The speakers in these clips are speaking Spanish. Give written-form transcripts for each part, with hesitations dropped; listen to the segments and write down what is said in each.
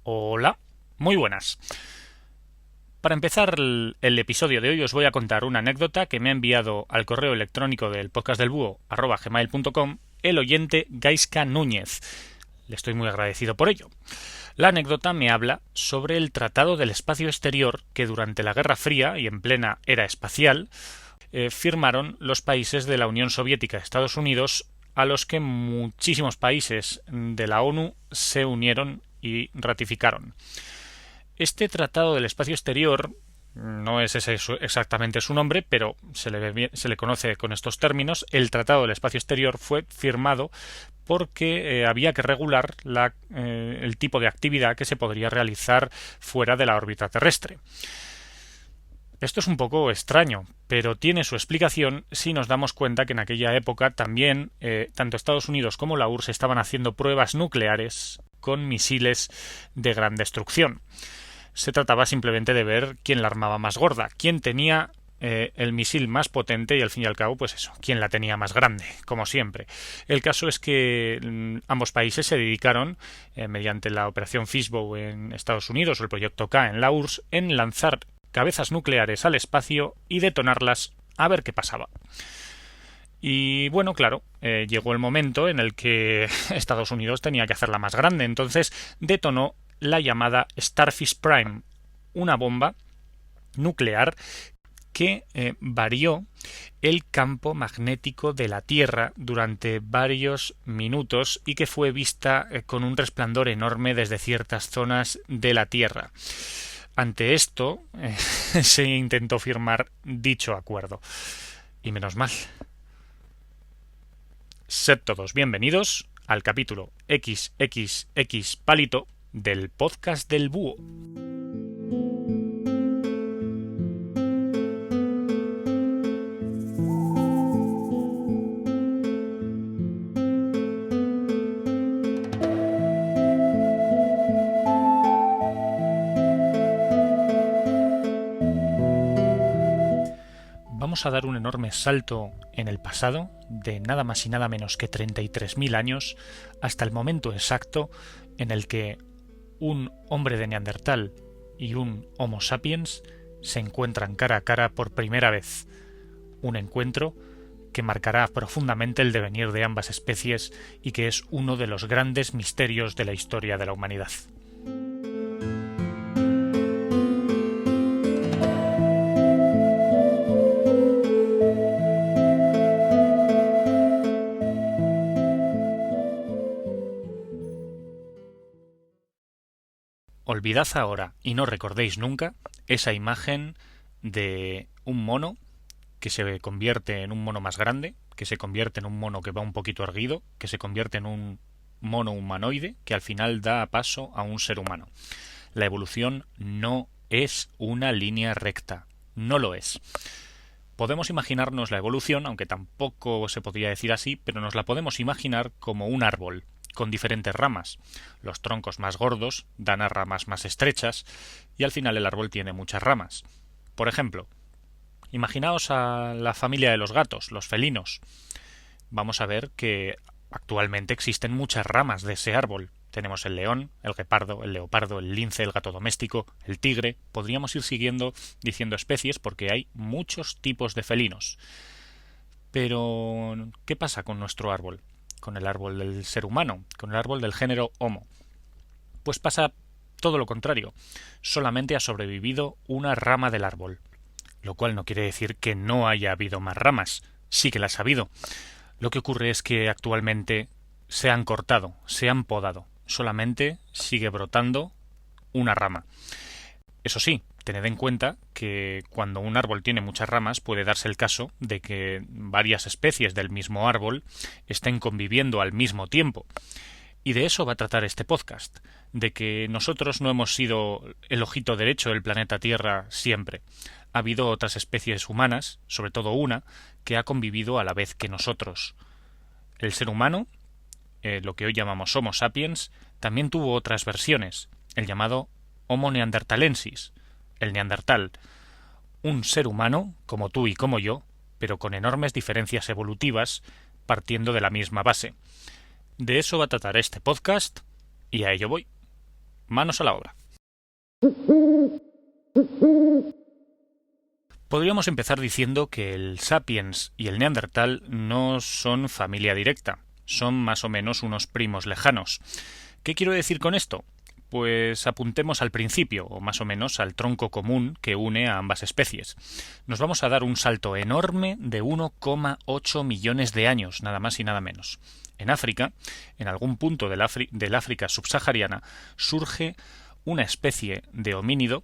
Hola, muy buenas. Para empezar el episodio de hoy os voy a contar una anécdota que me ha enviado al correo electrónico del podcast del búho @gmail.com el oyente Gaisca Núñez. Le estoy muy agradecido por ello. La anécdota me habla sobre el Tratado del Espacio Exterior que durante la Guerra Fría y en plena era espacial firmaron los países de la Unión Soviética de Estados Unidos, a los que muchísimos países de la ONU se unieron y ratificaron. Este Tratado del Espacio Exterior no es ese exactamente su nombre, pero se le conoce con estos términos. El Tratado del Espacio Exterior fue firmado porque había que regular el tipo de actividad que se podría realizar fuera de la órbita terrestre. Esto es un poco extraño, pero tiene su explicación si nos damos cuenta que en aquella época también tanto Estados Unidos como la URSS estaban haciendo pruebas nucleares con misiles de gran destrucción. Se trataba simplemente de ver quién la armaba más gorda, quién tenía el misil más potente y al fin y al cabo, pues eso, quién la tenía más grande, como siempre. El caso es que ambos países se dedicaron, mediante la operación Fishbow en Estados Unidos o el proyecto K en la URSS, en lanzar cabezas nucleares al espacio y detonarlas a ver qué pasaba. Y bueno, claro, llegó el momento en el que Estados Unidos tenía que hacerla más grande, entonces detonó la llamada Starfish Prime, una bomba nuclear que varió el campo magnético de la Tierra durante varios minutos y que fue vista con un resplandor enorme desde ciertas zonas de la Tierra. Ante esto, se intentó firmar dicho acuerdo. Y menos mal. Sed todos bienvenidos al capítulo XXX Palito del podcast del búho. Vamos a dar un enorme salto en el pasado, de nada más y nada menos que 33.000 años, hasta el momento exacto en el que un hombre de Neandertal y un Homo sapiens se encuentran cara a cara por primera vez. Un encuentro que marcará profundamente el devenir de ambas especies y que es uno de los grandes misterios de la historia de la humanidad. Olvidad ahora y no recordéis nunca esa imagen de un mono que se convierte en un mono más grande, que se convierte en un mono que va un poquito erguido, que se convierte en un mono humanoide, que al final da paso a un ser humano. La evolución no es una línea recta, no lo es. Podemos imaginarnos la evolución, aunque tampoco se podría decir así, pero nos la podemos imaginar como un árbol, con diferentes ramas. Los troncos más gordos dan a ramas más estrechas y al final el árbol tiene muchas ramas. Por ejemplo, imaginaos a la familia de los gatos, los felinos. Vamos a ver que actualmente existen muchas ramas de ese árbol. Tenemos el león, el guepardo, el leopardo, el lince, el gato doméstico, el tigre. Podríamos ir siguiendo diciendo especies porque hay muchos tipos de felinos. Pero, ¿qué pasa con nuestro árbol? Con el árbol del ser humano, con el árbol del género Homo. Pues pasa todo lo contrario. Solamente ha sobrevivido una rama del árbol. Lo cual no quiere decir que no haya habido más ramas. Sí que las ha habido. Lo que ocurre es que actualmente se han cortado, se han podado. Solamente sigue brotando una rama. Eso sí, tened en cuenta que cuando un árbol tiene muchas ramas puede darse el caso de que varias especies del mismo árbol estén conviviendo al mismo tiempo. Y de eso va a tratar este podcast, de que nosotros no hemos sido el ojito derecho del planeta Tierra siempre. Ha habido otras especies humanas, sobre todo una, que ha convivido a la vez que nosotros. El ser humano, lo que hoy llamamos Homo sapiens, también tuvo otras versiones, el llamado Homo neanderthalensis, el neandertal, un ser humano como tú y como yo, pero con enormes diferencias evolutivas, partiendo de la misma base. De eso va a tratar este podcast, y a ello voy. manos a la obra. Podríamos empezar diciendo que el Sapiens y el Neandertal no son familia directa, son más o menos unos primos lejanos. ¿Qué quiero decir con esto? Pues apuntemos al principio, o más o menos al tronco común que une a ambas especies. Nos vamos a dar un salto enorme de 1,8 millones de años, nada más y nada menos. En África, en algún punto del África subsahariana, surge una especie de homínido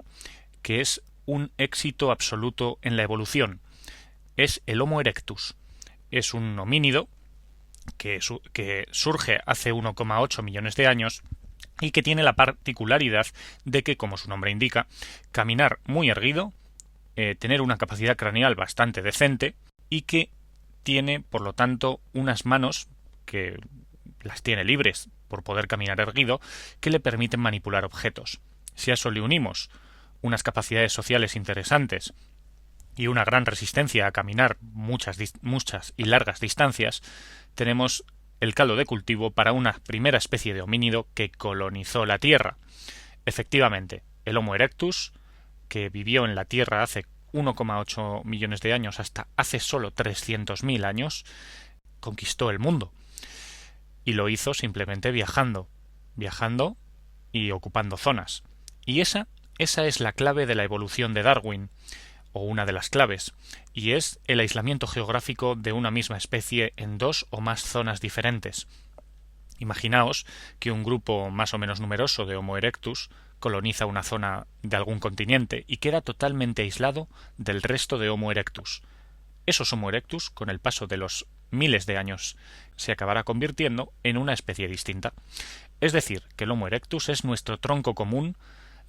que es un éxito absoluto en la evolución. Es el Homo erectus. Es un homínido que surge hace 1,8 millones de años y que tiene la particularidad de que, como su nombre indica, caminar muy erguido, tener una capacidad craneal bastante decente y que tiene, por lo tanto, unas manos que las tiene libres por poder caminar erguido, que le permiten manipular objetos. Si a eso le unimos unas capacidades sociales interesantes y una gran resistencia a caminar muchas y largas distancias, tenemos el caldo de cultivo para una primera especie de homínido que colonizó la Tierra. Efectivamente, el Homo erectus, que vivió en la Tierra hace 1,8 millones de años hasta hace solo 300.000 años, conquistó el mundo. Y lo hizo simplemente viajando y ocupando zonas. Y esa es la clave de la evolución de Darwin, o una de las claves, y es el aislamiento geográfico de una misma especie en dos o más zonas diferentes. Imaginaos que un grupo más o menos numeroso de Homo erectus coloniza una zona de algún continente y queda totalmente aislado del resto de Homo erectus. Esos Homo erectus, con el paso de los miles de años, se acabará convirtiendo en una especie distinta. Es decir, que el Homo erectus es nuestro tronco común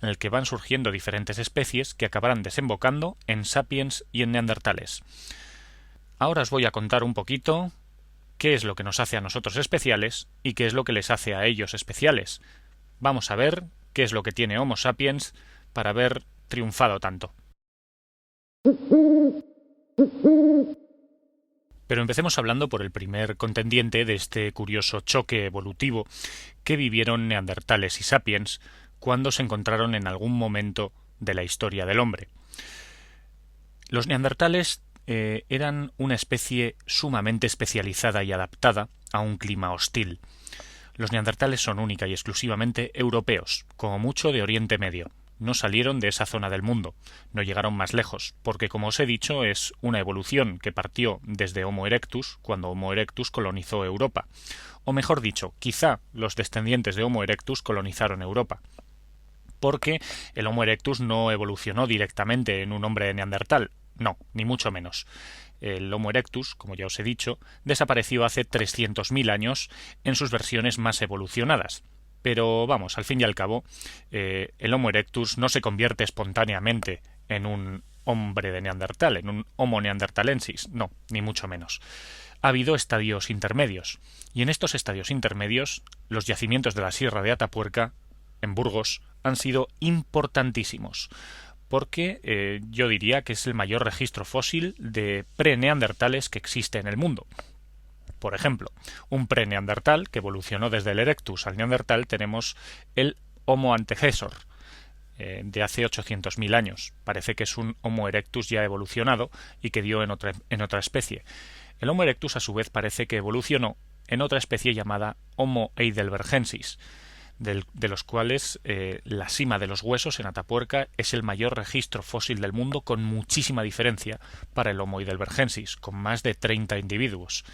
en el que van surgiendo diferentes especies que acabarán desembocando en sapiens y en neandertales. Ahora os voy a contar un poquito qué es lo que nos hace a nosotros especiales y qué es lo que les hace a ellos especiales. Vamos a ver qué es lo que tiene Homo sapiens para haber triunfado tanto. Pero empecemos hablando por el primer contendiente de este curioso choque evolutivo que vivieron neandertales y sapiens cuando se encontraron en algún momento de la historia del hombre. Los neandertales eran una especie sumamente especializada y adaptada a un clima hostil. Los neandertales son única y exclusivamente europeos, como mucho de Oriente Medio. No salieron de esa zona del mundo, no llegaron más lejos, porque como os he dicho es una evolución que partió desde Homo erectus, cuando Homo erectus colonizó Europa. O mejor dicho, quizá los descendientes de Homo erectus colonizaron Europa, porque el Homo erectus no evolucionó directamente en un hombre neandertal, no, ni mucho menos. El Homo erectus, como ya os he dicho, desapareció hace 300.000 años en sus versiones más evolucionadas. Pero vamos, al fin y al cabo, el Homo erectus no se convierte espontáneamente en un hombre de Neandertal, en un Homo neanderthalensis, no, ni mucho menos. Ha habido estadios intermedios, y en estos estadios intermedios, los yacimientos de la Sierra de Atapuerca, en Burgos, han sido importantísimos, porque yo diría que es el mayor registro fósil de pre-neandertales que existe en el mundo. Por ejemplo, un pre-neandertal que evolucionó desde el erectus al neandertal tenemos el Homo antecesor, de hace 800.000 años. Parece que es un Homo erectus ya evolucionado y que dio en otra especie. El Homo erectus, a su vez, parece que evolucionó en otra especie llamada Homo heidelbergensis, de los cuales la cima de los huesos en Atapuerca es el mayor registro fósil del mundo, con muchísima diferencia para el Homo heidelbergensis, con más de 30 individuos.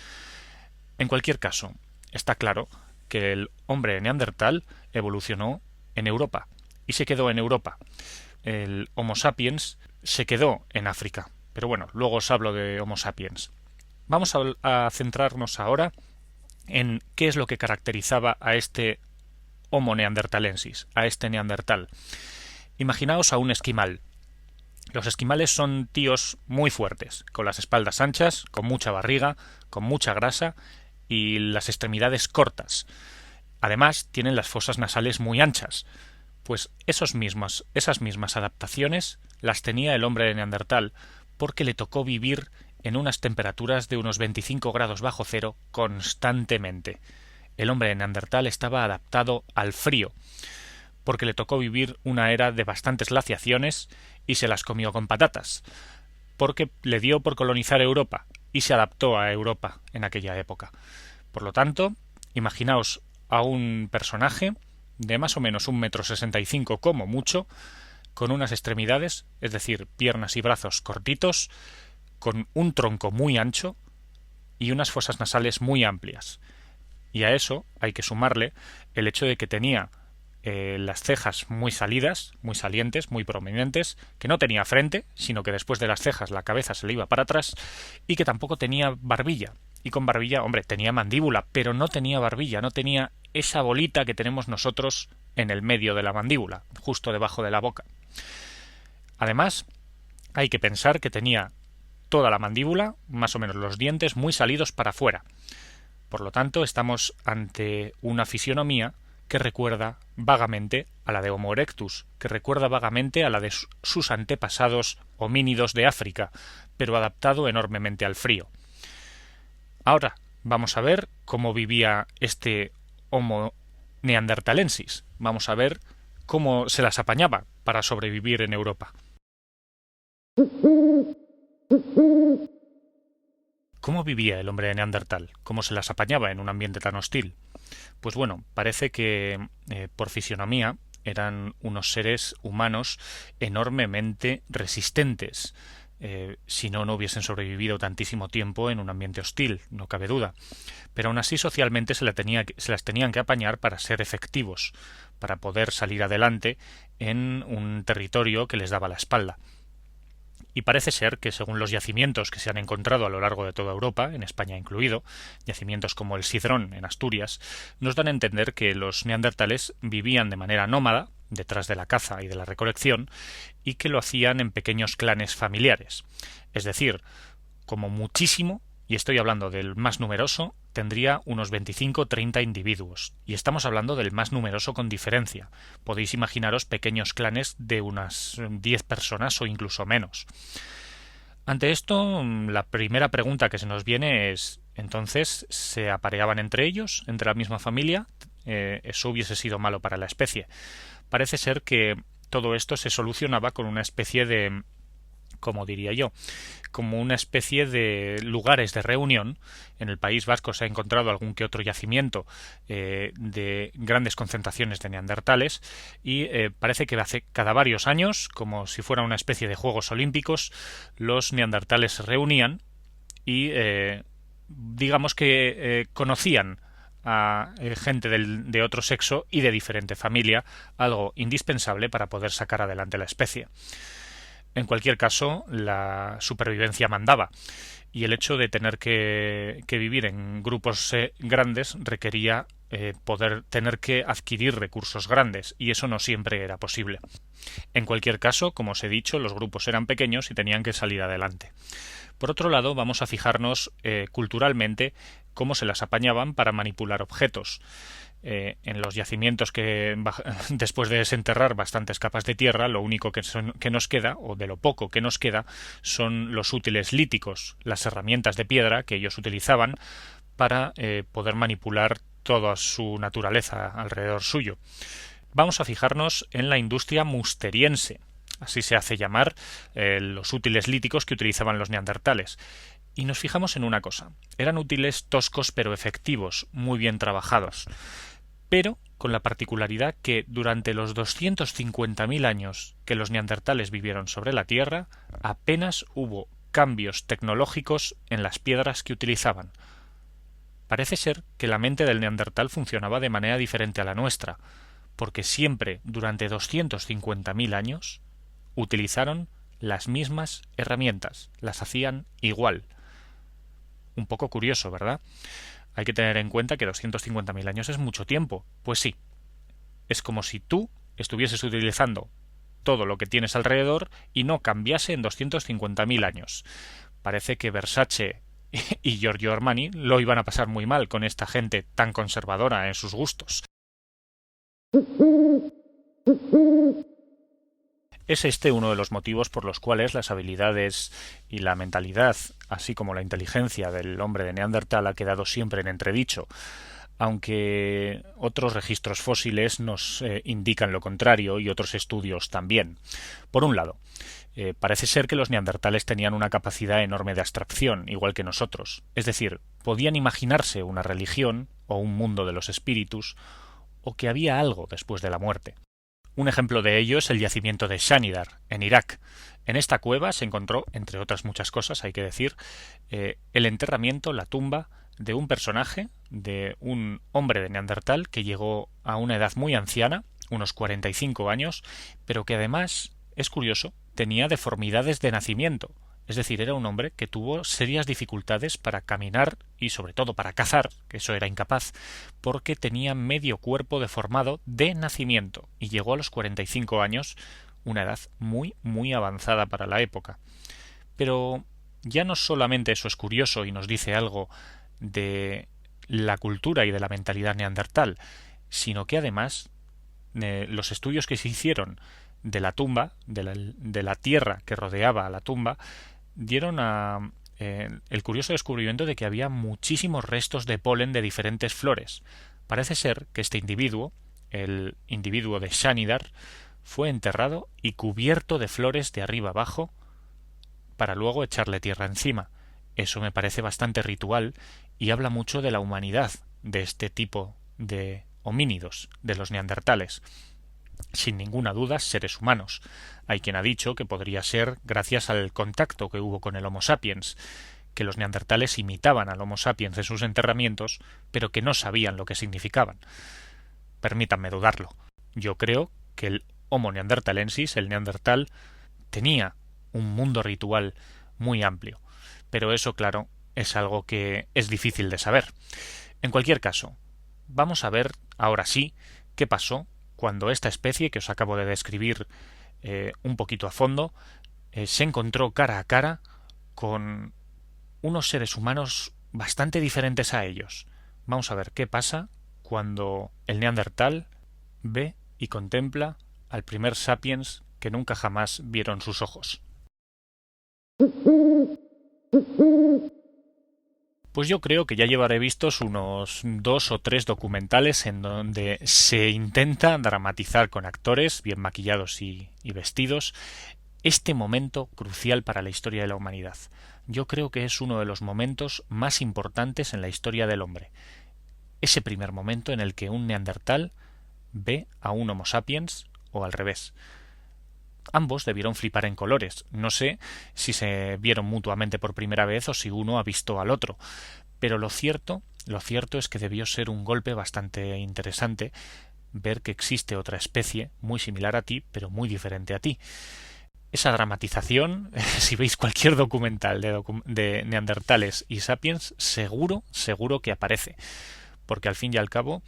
En cualquier caso, está claro que el hombre neandertal evolucionó en Europa y se quedó en Europa. El Homo sapiens se quedó en África. Pero bueno, luego os hablo de Homo sapiens. Vamos a centrarnos ahora en qué es lo que caracterizaba a este Homo neanderthalensis, a este neandertal. Imaginaos a un esquimal. Los esquimales son tíos muy fuertes, con las espaldas anchas, con mucha barriga, con mucha grasa y las extremidades cortas. Además, tienen las fosas nasales muy anchas. Pues esas mismas adaptaciones las tenía el hombre de Neandertal, porque le tocó vivir en unas temperaturas de unos 25 grados bajo cero constantemente. El hombre de Neandertal estaba adaptado al frío. porque le tocó vivir una era de bastantes glaciaciones y se las comió con patatas, porque le dio por colonizar Europa y se adaptó a Europa en aquella época. Por lo tanto, imaginaos a un personaje de más o menos 1,65 m como mucho, con unas extremidades, es decir, piernas y brazos cortitos, con un tronco muy ancho y unas fosas nasales muy amplias. Y a eso hay que sumarle el hecho de que tenía las cejas muy salidas, muy salientes, muy prominentes, que no tenía frente, sino que después de las cejas la cabeza se le iba para atrás, y que tampoco tenía barbilla. Y con barbilla, hombre, tenía mandíbula, pero no tenía barbilla, no tenía esa bolita que tenemos nosotros en el medio de la mandíbula, justo debajo de la boca. Además, hay que pensar que tenía toda la mandíbula, más o menos los dientes, muy salidos para afuera. Por lo tanto, estamos ante una fisionomía que recuerda vagamente a la de Homo erectus, que recuerda vagamente a la de sus antepasados homínidos de África, pero adaptado enormemente al frío. Ahora vamos a ver cómo vivía este Homo neanderthalensis. Vamos a ver cómo se las apañaba para sobrevivir en Europa. ¿Cómo vivía el hombre de Neandertal? ¿Cómo se las apañaba en un ambiente tan hostil? Pues bueno, parece que por fisionomía eran unos seres humanos enormemente resistentes. Si no, no hubiesen sobrevivido tantísimo tiempo en un ambiente hostil, no cabe duda. Pero aún así socialmente se las tenían que apañar para ser efectivos, para poder salir adelante en un territorio que les daba la espalda. Y parece ser que, según los yacimientos que se han encontrado a lo largo de toda Europa, en España incluido, yacimientos como el Sidrón, en Asturias, nos dan a entender que los neandertales vivían de manera nómada, detrás de la caza y de la recolección, y que lo hacían en pequeños clanes familiares. Es decir, como muchísimo, y estoy hablando del más numeroso, tendría unos 25 o 30 individuos, y estamos hablando del más numeroso con diferencia. Podéis imaginaros pequeños clanes de unas 10 personas o incluso menos. Ante esto, la primera pregunta que se nos viene es, ¿entonces se apareaban entre ellos, entre la misma familia? Eso hubiese sido malo para la especie. Parece ser que todo esto se solucionaba con una especie de, como diría yo, como una especie de lugares de reunión. En el País Vasco se ha encontrado algún que otro yacimiento de grandes concentraciones de neandertales y parece que cada varios años, como si fuera una especie de Juegos Olímpicos, los neandertales se reunían y digamos que conocían a gente de otro sexo y de diferente familia, algo indispensable para poder sacar adelante la especie. En cualquier caso, la supervivencia mandaba, y el hecho de tener que vivir en grupos grandes requería tener que adquirir recursos grandes, y eso no siempre era posible. En cualquier caso, como os he dicho, los grupos eran pequeños y tenían que salir adelante. Por otro lado, vamos a fijarnos culturalmente cómo se las apañaban para manipular objetos. En los yacimientos que después de desenterrar bastantes capas de tierra, lo único que nos queda, o de lo poco que nos queda, son los útiles líticos, las herramientas de piedra que ellos utilizaban para poder manipular toda su naturaleza alrededor suyo. Vamos a fijarnos en la industria musteriense, así se hace llamar los útiles líticos que utilizaban los neandertales. Y nos fijamos en una cosa, eran útiles toscos pero efectivos, muy bien trabajados, pero con la particularidad que durante los 250.000 años que los neandertales vivieron sobre la Tierra, apenas hubo cambios tecnológicos en las piedras que utilizaban. Parece ser que la mente del neandertal funcionaba de manera diferente a la nuestra, porque siempre durante 250.000 años utilizaron las mismas herramientas, las hacían igual. Un poco curioso, ¿verdad? Hay que tener en cuenta que 250.000 años es mucho tiempo. Pues sí, es como si tú estuvieses utilizando todo lo que tienes alrededor y no cambiase en 250.000 años. Parece que Versace y Giorgio Armani lo iban a pasar muy mal con esta gente tan conservadora en sus gustos. Es este uno de los motivos por los cuales las habilidades y la mentalidad, así como la inteligencia del hombre de Neandertal ha quedado siempre en entredicho. aunque otros registros fósiles nos indican lo contrario y otros estudios también. Por un lado, parece ser que los neandertales tenían una capacidad enorme de abstracción, igual que nosotros, es decir, podían imaginarse una religión o un mundo de los espíritus, o que había algo después de la muerte. Un ejemplo de ello es el yacimiento de Shanidar, en Irak. En esta cueva se encontró, entre otras muchas cosas, hay que decir, el enterramiento, la tumba de un personaje, de un hombre de Neandertal que llegó a una edad muy anciana, unos 45 años, pero que además, es curioso, tenía deformidades de nacimiento. Es decir, era un hombre que tuvo serias dificultades para caminar y sobre todo para cazar, que eso era incapaz, porque tenía medio cuerpo deformado de nacimiento y llegó a los 45 años, una edad muy, muy avanzada para la época. Pero ya no solamente eso es curioso y nos dice algo de la cultura y de la mentalidad neandertal, sino que además los estudios que se hicieron de la tumba, de la tierra que rodeaba a la tumba, dieron a el curioso descubrimiento de que había muchísimos restos de polen de diferentes flores. Parece ser que este individuo, el individuo de Shanidar, fue enterrado y cubierto de flores de arriba abajo para luego echarle tierra encima. Eso me parece bastante ritual y habla mucho de la humanidad de este tipo de homínidos, de los neandertales. Sin ninguna duda, seres humanos. Hay quien ha dicho que podría ser gracias al contacto que hubo con el Homo sapiens, que los neandertales imitaban al Homo sapiens en sus enterramientos, pero que no sabían lo que significaban. Permítanme dudarlo. Yo creo que el Homo neanderthalensis, el neandertal, tenía un mundo ritual muy amplio, pero eso, claro, es algo que es difícil de saber. En cualquier caso, vamos a ver ahora sí qué pasó cuando esta especie que os acabo de describir un poquito a fondo se encontró cara a cara con unos seres humanos bastante diferentes a ellos. Vamos a ver qué pasa cuando el neandertal ve y contempla al primer sapiens que nunca jamás vieron sus ojos. Pues yo creo que ya llevaré vistos unos 2 o 3 documentales en donde se intenta dramatizar con actores bien maquillados y vestidos este momento crucial para la historia de la humanidad. Yo creo que es uno de los momentos más importantes en la historia del hombre. Ese primer momento en el que un neandertal ve a un Homo sapiens o al revés. Ambos debieron flipar en colores. No sé si se vieron mutuamente por primera vez o si uno ha visto al otro. Pero lo cierto es que debió ser un golpe bastante interesante ver que existe otra especie muy similar a ti, pero muy diferente a ti. Esa dramatización, si veis cualquier documental de neandertales y sapiens, seguro que aparece. Porque al fin y al cabo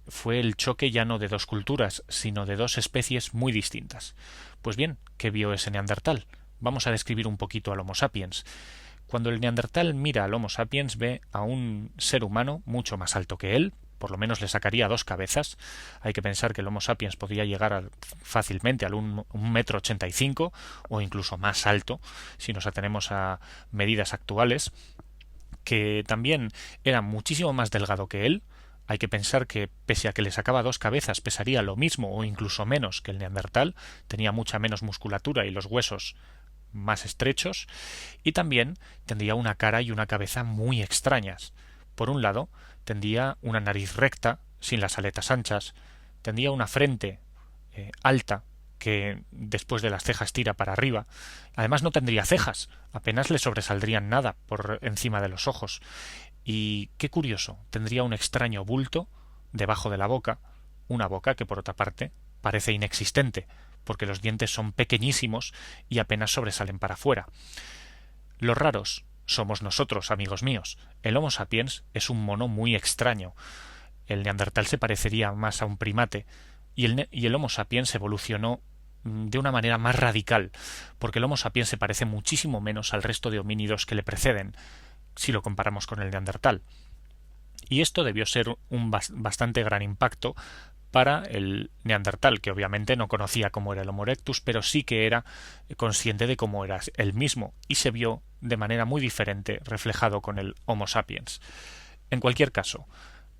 fue el choque ya no de dos culturas, sino de dos especies muy distintas. Pues bien, ¿qué vio ese neandertal? Vamos a describir un poquito al Homo sapiens. Cuando el neandertal mira al Homo sapiens ve a un ser humano mucho más alto que él, por lo menos le sacaría 2 cabezas. Hay que pensar que el Homo sapiens podía llegar fácilmente al 1,85 m o incluso más alto, si nos atenemos a medidas actuales, que también era muchísimo más delgado que él. Hay que pensar que, pese a que le sacaba 2 cabezas, pesaría lo mismo o incluso menos que el neandertal, tenía mucha menos musculatura y los huesos más estrechos, y también tendría una cara y una cabeza muy extrañas. Por un lado, tendría una nariz recta, sin las aletas anchas, tendría una frente alta, que después de las cejas tira para arriba. Además no tendría cejas, apenas le sobresaldrían nada por encima de los ojos. Y qué curioso, tendría un extraño bulto debajo de la boca, una boca que por otra parte parece inexistente, porque los dientes son pequeñísimos y apenas sobresalen para afuera. Los raros somos nosotros, amigos míos. El Homo sapiens es un mono muy extraño. El neandertal se parecería más a un primate y el Homo sapiens evolucionó de una manera más radical, porque el Homo sapiens se parece muchísimo menos al resto de homínidos que le preceden, si lo comparamos con el neandertal. Y esto debió ser un bastante gran impacto para el neandertal, que obviamente no conocía cómo era el Homo erectus, pero sí que era consciente de cómo era él mismo, y se vio de manera muy diferente reflejado con el Homo sapiens. En cualquier caso,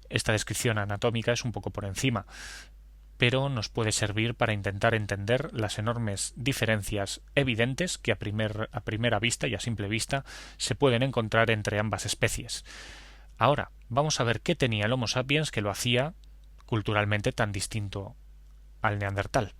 esta descripción anatómica es un poco por encima, pero nos puede servir para intentar entender las enormes diferencias evidentes que a primera vista y a simple vista se pueden encontrar entre ambas especies. Ahora, vamos a ver qué tenía el Homo sapiens que lo hacía culturalmente tan distinto al neandertal.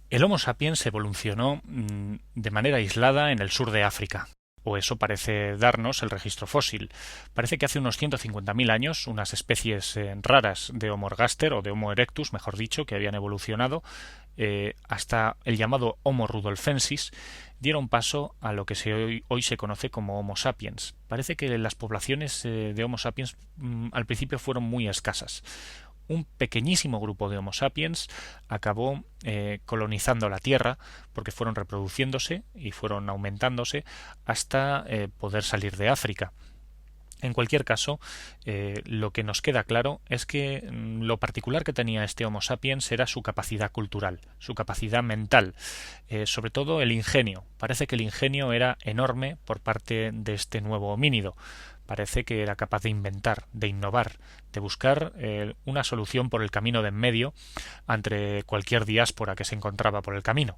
El Homo sapiens evolucionó de manera aislada en el sur de África, o eso parece darnos el registro fósil. Parece que hace unos 150.000 años unas especies raras de Homo ergaster o de Homo erectus, mejor dicho, que habían evolucionado hasta el llamado Homo rudolfensis, dieron paso a lo que hoy se conoce como Homo sapiens. Parece que las poblaciones de Homo sapiens al principio fueron muy escasas. Un pequeñísimo grupo de Homo sapiens acabó colonizando la Tierra porque fueron reproduciéndose y fueron aumentándose hasta poder salir de África. En cualquier caso, lo que nos queda claro es que lo particular que tenía este Homo sapiens era su capacidad cultural, su capacidad mental, sobre todo el ingenio. Parece que el ingenio era enorme por parte de este nuevo homínido. Parece que era capaz de inventar, de innovar, de buscar una solución por el camino de en medio ante cualquier diáspora que se encontraba por el camino.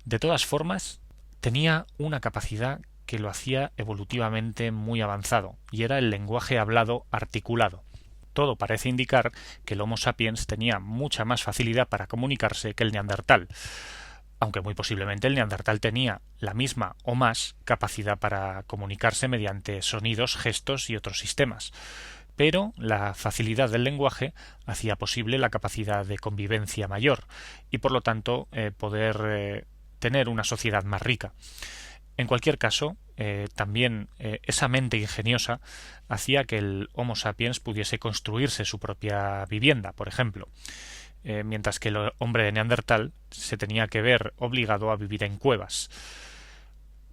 De todas formas, tenía una capacidad que lo hacía evolutivamente muy avanzado, y era el lenguaje hablado articulado. Todo parece indicar que el Homo sapiens tenía mucha más facilidad para comunicarse que el neandertal, aunque muy posiblemente el neandertal tenía la misma o más capacidad para comunicarse mediante sonidos, gestos y otros sistemas. Pero la facilidad del lenguaje hacía posible la capacidad de convivencia mayor y por lo tanto poder tener una sociedad más rica. En cualquier caso, también esa mente ingeniosa hacía que el Homo sapiens pudiese construirse su propia vivienda, por ejemplo, mientras que el hombre de Neandertal se tenía que ver obligado a vivir en cuevas.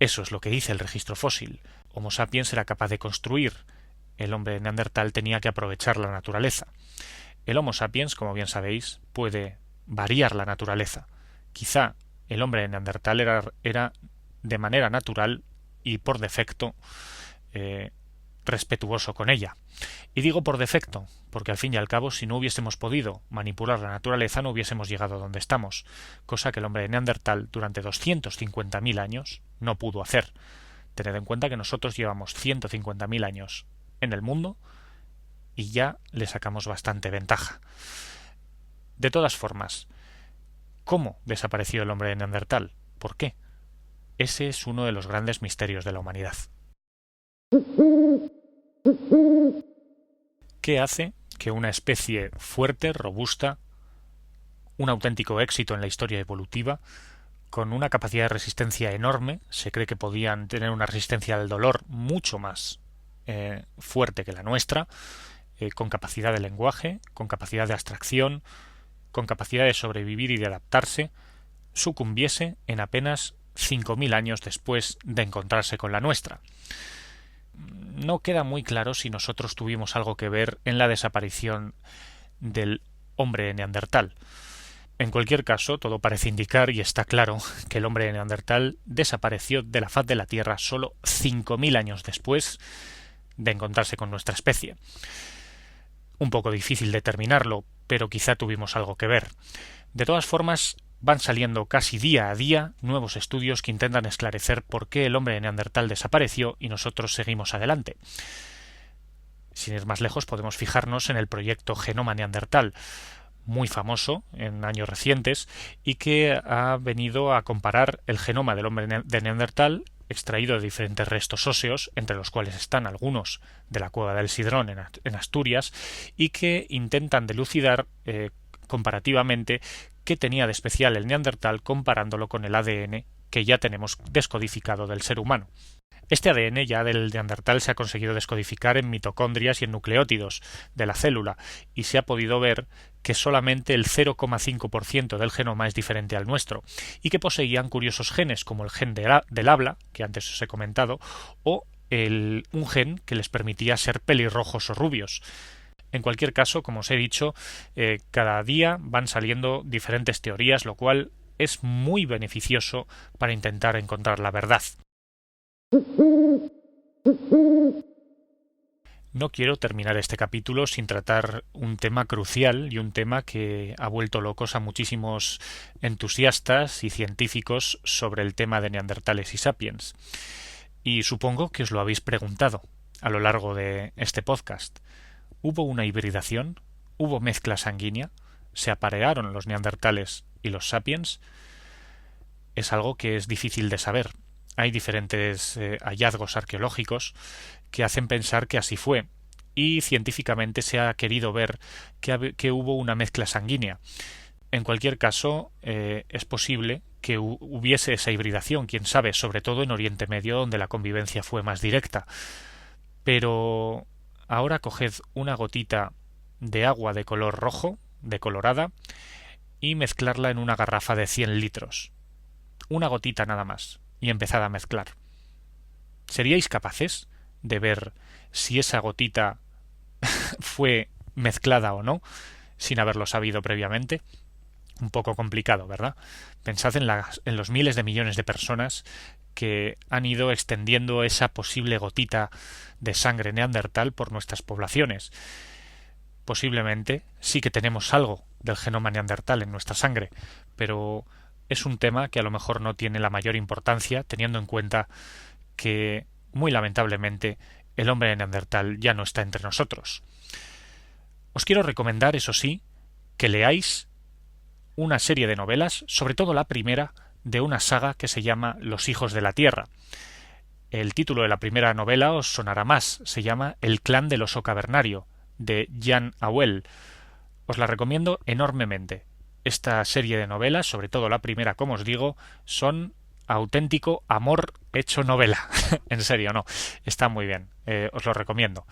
Eso es lo que dice el registro fósil. Homo sapiens era capaz de construir. El hombre de Neandertal tenía que aprovechar la naturaleza. El Homo sapiens, como bien sabéis, puede variar la naturaleza. Quizá el hombre de Neandertal era de manera natural y por defecto respetuoso con ella. Y digo por defecto, porque al fin y al cabo, si no hubiésemos podido manipular la naturaleza, no hubiésemos llegado a donde estamos, cosa que el hombre de Neandertal durante 250.000 años no pudo hacer. Tened en cuenta que nosotros llevamos 150.000 años en el mundo y ya le sacamos bastante ventaja. De todas formas, ¿cómo desapareció el hombre de Neandertal? ¿Por qué? Ese es uno de los grandes misterios de la humanidad. ¿Qué hace que una especie fuerte, robusta, un auténtico éxito en la historia evolutiva, con una capacidad de resistencia enorme, se cree que podían tener una resistencia al dolor mucho más fuerte que la nuestra, con capacidad de lenguaje, con capacidad de abstracción, con capacidad de sobrevivir y de adaptarse, sucumbiese en apenas 5.000 años después de encontrarse con la nuestra? No queda muy claro si nosotros tuvimos algo que ver en la desaparición del hombre de Neandertal. En cualquier caso, todo parece indicar, y está claro, que el hombre de Neandertal desapareció de la faz de la Tierra solo 5.000 años después de encontrarse con nuestra especie. Un poco difícil determinarlo, pero quizá tuvimos algo que ver. De todas formas, van saliendo casi día a día nuevos estudios que intentan esclarecer por qué el hombre de Neandertal desapareció y nosotros seguimos adelante. Sin ir más lejos, podemos fijarnos en el proyecto Genoma Neandertal, muy famoso en años recientes y que ha venido a comparar el genoma del hombre de Neandertal extraído de diferentes restos óseos, entre los cuales están algunos de la cueva del Sidrón en Asturias, y que intentan dilucidar comparativamente qué tenía de especial el neandertal comparándolo con el ADN que ya tenemos descodificado del ser humano. Este ADN ya del neandertal se ha conseguido descodificar en mitocondrias y en nucleótidos de la célula y se ha podido ver que solamente el 0,5% del genoma es diferente al nuestro y que poseían curiosos genes como el gen del habla, que antes os he comentado, o un gen que les permitía ser pelirrojos o rubios. En cualquier caso, como os he dicho, cada día van saliendo diferentes teorías, lo cual es muy beneficioso para intentar encontrar la verdad. No quiero terminar este capítulo sin tratar un tema crucial y un tema que ha vuelto locos a muchísimos entusiastas y científicos sobre el tema de neandertales y sapiens. Y supongo que os lo habéis preguntado a lo largo de este podcast. ¿Hubo una hibridación? ¿Hubo mezcla sanguínea? ¿Se aparearon los neandertales y los sapiens? Es algo que es difícil de saber. Hay diferentes hallazgos arqueológicos que hacen pensar que así fue, y científicamente se ha querido ver que hubo una mezcla sanguínea. En cualquier caso, es posible que hubiese esa hibridación, quién sabe, sobre todo en Oriente Medio, donde la convivencia fue más directa. Pero ahora coged una gotita de agua de color rojo, decolorada, y mezclarla en una garrafa de 100 litros. Una gotita nada más, y empezad a mezclar. ¿Seríais capaces de ver si esa gotita fue mezclada o no, sin haberlo sabido previamente? Un poco complicado, ¿verdad? Pensad en los miles de millones de personas que han ido extendiendo esa posible gotita de sangre neandertal por nuestras poblaciones. Posiblemente sí que tenemos algo del genoma neandertal en nuestra sangre, pero es un tema que a lo mejor no tiene la mayor importancia, teniendo en cuenta que, muy lamentablemente, el hombre de neandertal ya no está entre nosotros. Os quiero recomendar, eso sí, que leáis una serie de novelas, sobre todo la primera, de una saga que se llama Los hijos de la tierra. El título de la primera novela os sonará más, se llama El clan del oso cavernario, de Jan Hauel. Os la recomiendo enormemente. Esta serie de novelas, sobre todo la primera, como os digo, son auténtico amor hecho novela. En serio, no. Está muy bien. Os lo recomiendo.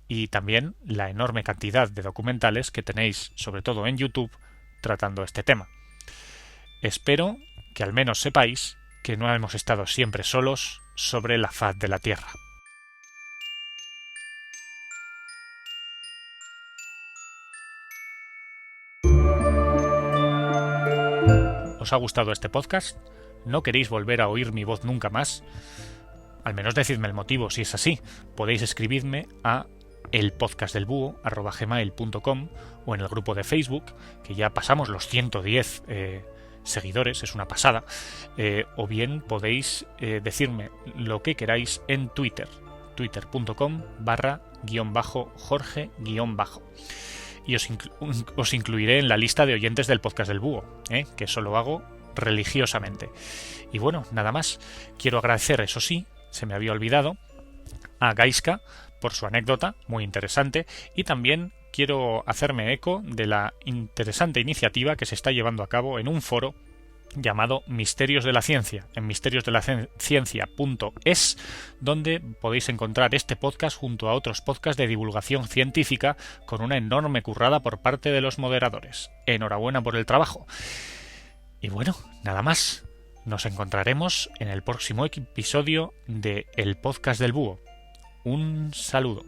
Y también la enorme cantidad de documentales que tenéis, sobre todo en YouTube, tratando este tema. Espero que al menos sepáis que no hemos estado siempre solos sobre la faz de la Tierra. ¿Os ha gustado este podcast? ¿No queréis volver a oír mi voz nunca más? Al menos decidme el motivo, si es así. Podéis escribirme a elpodcastdelbúho@gmail.com o en el grupo de Facebook, que ya pasamos los 110 seguidores, es una pasada, o bien podéis decirme lo que queráis en Twitter, twitter.com/Jorge-. Y os incluiré en la lista de oyentes del podcast del Búho, que eso lo hago religiosamente. Y bueno, nada más. Quiero agradecer, eso sí, se me había olvidado, a Gaiska por su anécdota, muy interesante, y también quiero hacerme eco de la interesante iniciativa que se está llevando a cabo en un foro llamado Misterios de la Ciencia, en misteriosdelaciencia.es, donde podéis encontrar este podcast junto a otros podcasts de divulgación científica con una enorme currada por parte de los moderadores. Enhorabuena por el trabajo. Y bueno, nada más. Nos encontraremos en el próximo episodio de El Podcast del Búho. Un saludo.